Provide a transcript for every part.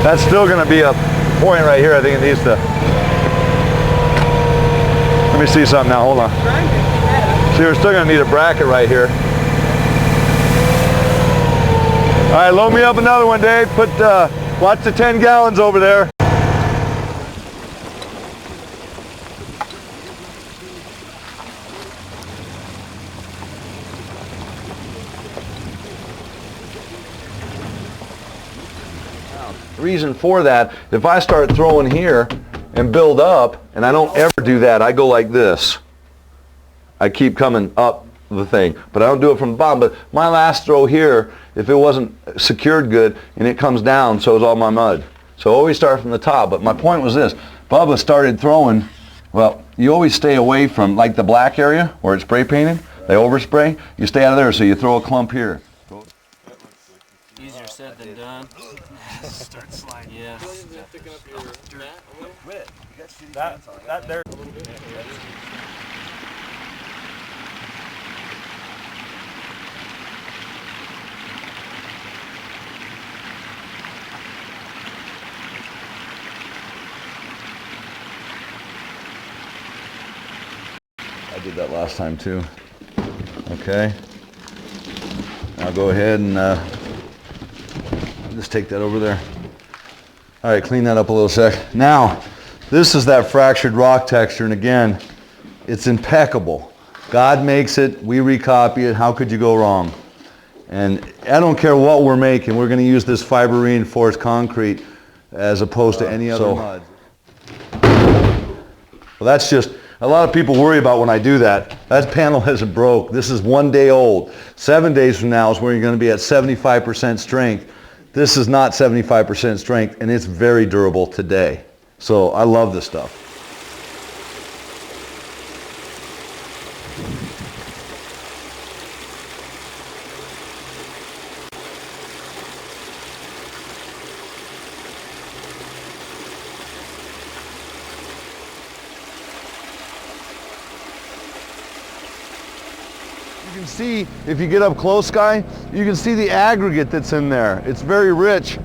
That's still going to be a point right here. I think it needs to. Let me see something now. Hold on. See, we're still going to need a bracket right here. All right, load me up another one, Dave. Put, watch the 10 gallons over there. The reason for that, if I start throwing here and build up, and I don't ever do that, I go like this. I keep coming up the thing, but I don't do it from the bottom. But my last throw here, if it wasn't secured good, and it comes down, so is all my mud. So always start from the top. But my point was this, Bubba started throwing, well, you always stay away from, like the black area where it's spray painted, they overspray, you stay out of there, so you throw a clump here. Easier said than done. Start sliding. Yeah. Picking up your mat a little bit. That there. A little bit. I did that last time too. Okay. I'll go ahead and just take that over there. All right, clean that up a little sec. Now, this is that fractured rock texture, and again, it's impeccable. God makes it, we recopy it, how could you go wrong? And I don't care what we're making, we're gonna use this fiber reinforced concrete as opposed to any other mud. Well, that's just, a lot of people worry about when I do that. That panel isn't broke. This is 1 day old. 7 days from now is where you're going to be at 75% strength. This is not 75% strength, and it's very durable today. So I love this stuff. You can see, if you get up close, Sky, you can see the aggregate that's in there. It's very rich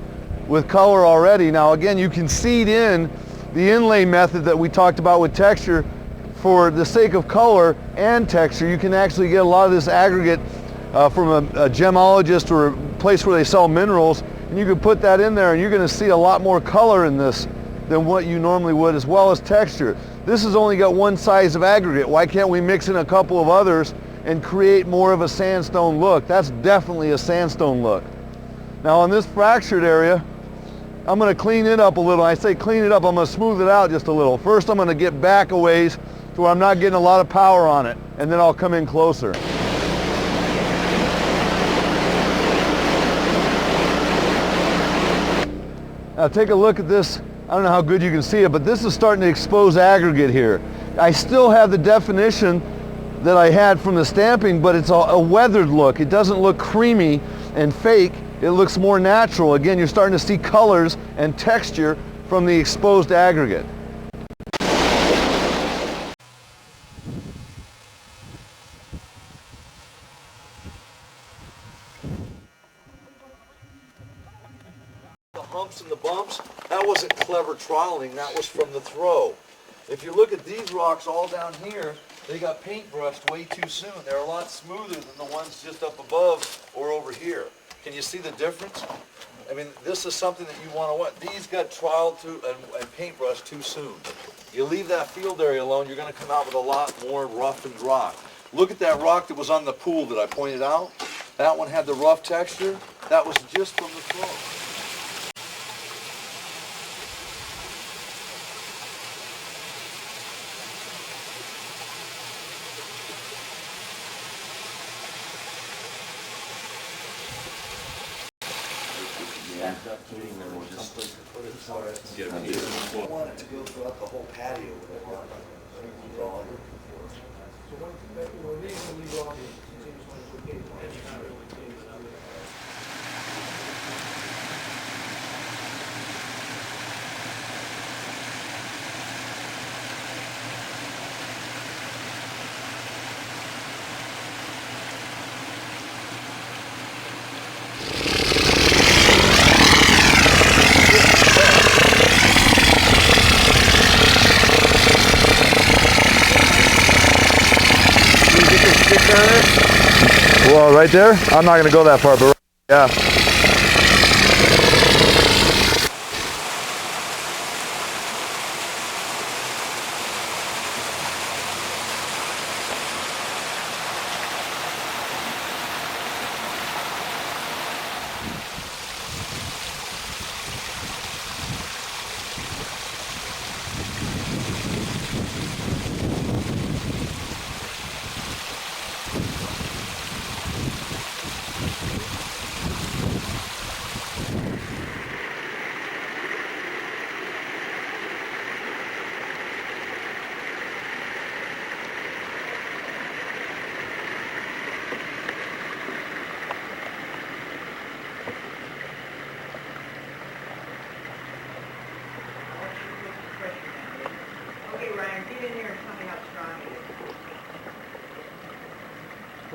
with color already. Now again, you can seed in the inlay method that we talked about with texture. For the sake of color and texture, you can actually get a lot of this aggregate from a gemologist or a place where they sell minerals, and you can put that in there and you're going to see a lot more color in this than what you normally would, as well as texture. This has only got one size of aggregate. Why can't we mix in a couple of others and create more of a sandstone look? That's definitely a sandstone look. Now on this fractured area, I'm going to clean it up a little. I say clean it up, I'm going to smooth it out just a little. First I'm going to get back a ways to where I'm not getting a lot of power on it, and then I'll come in closer. Now take a look at this. I don't know how good you can see it, but this is starting to expose aggregate here. I still have the definition that I had from the stamping, but it's a weathered look. It doesn't look creamy and fake. It looks more natural. Again, you're starting to see colors and texture from the exposed aggregate. The humps and the bumps, that wasn't clever troweling, that was from the throw. If you look at these rocks all down here, they got paintbrushed way too soon. They're a lot smoother than the ones just up above or over here. Can you see the difference? I mean, this is something that you want to want. These got troweled to and paintbrushed too soon. You leave that field area alone, you're going to come out with a lot more roughened rock. Look at that rock that was on the pool that I pointed out. That one had the rough texture. That was just from the throw. I want it to go throughout the whole patio with that rock. Well, right there? I'm not going to go that far, but yeah.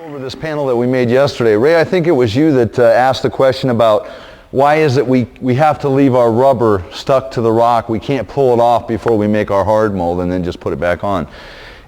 Over this panel that we made yesterday. Ray, I think it was you that asked the question about why is it we have to leave our rubber stuck to the rock. We can't pull it off before we make our hard mold and then just put it back on.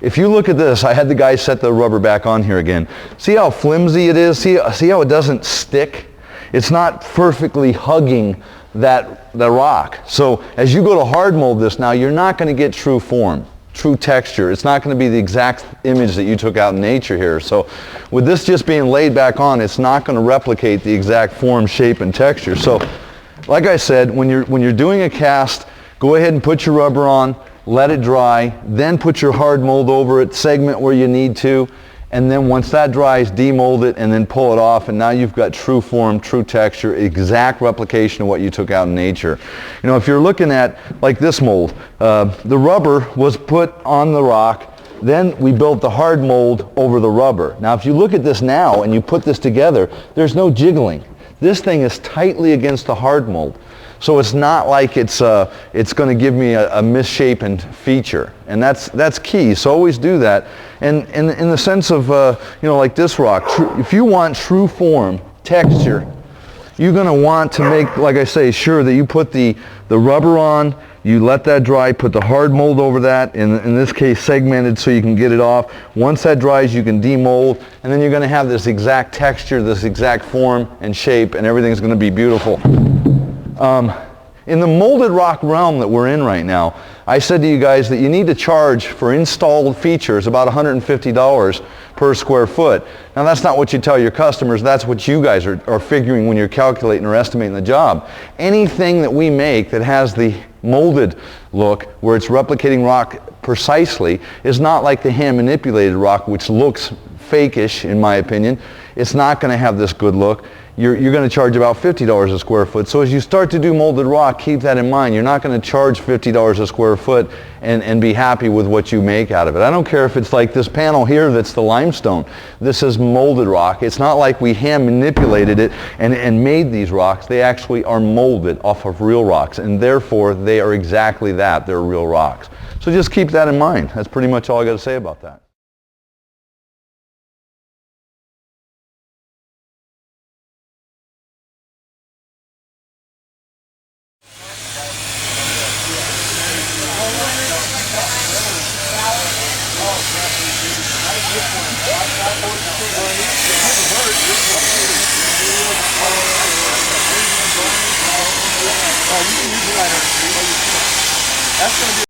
If you look at this, I had the guy set the rubber back on here again. See how flimsy it is? See how it doesn't stick? It's not perfectly hugging the rock. So as you go to hard mold this now, you're not going to get true form, true texture. It's not going to be the exact image that you took out in nature here. So with this just being laid back on, it's not going to replicate the exact form, shape, and texture. So like I said, when you're doing a cast, go ahead and put your rubber on, let it dry, then put your hard mold over it, segment where you need to, and then once that dries, demold it and then pull it off, and now you've got true form, true texture, exact replication of what you took out in nature. You know, if you're looking at like this mold, the rubber was put on the rock, then we built the hard mold over the rubber. Now if you look at this now and you put this together, there's no jiggling. This thing is tightly against the hard mold. So it's not like it's going to give me a misshapen feature, and that's key. So always do that. And in the sense of you know, like this rock, if you want true form, texture, you're going to want to make, like I say, sure that you put the rubber on, you let that dry, put the hard mold over that, in this case segmented so you can get it off. Once that dries, you can demold, and then you're going to have this exact texture, this exact form and shape, and everything's going to be beautiful. In the molded rock realm that we're in right now, I said to you guys that you need to charge for installed features about $150 per square foot. Now that's not what you tell your customers, that's what you guys are figuring when you're calculating or estimating the job. Anything that we make that has the molded look, where it's replicating rock precisely, is not like the hand manipulated rock, which looks fake-ish in my opinion. It's not going to have this good look. You're going to charge about $50 a square foot. So as you start to do molded rock, keep that in mind. You're not going to charge $50 a square foot and be happy with what you make out of it. I don't care if it's like this panel here that's the limestone. This is molded rock. It's not like we hand manipulated it and made these rocks. They actually are molded off of real rocks, and therefore they are exactly that. They're real rocks. So just keep that in mind. That's pretty much all I got to say about that.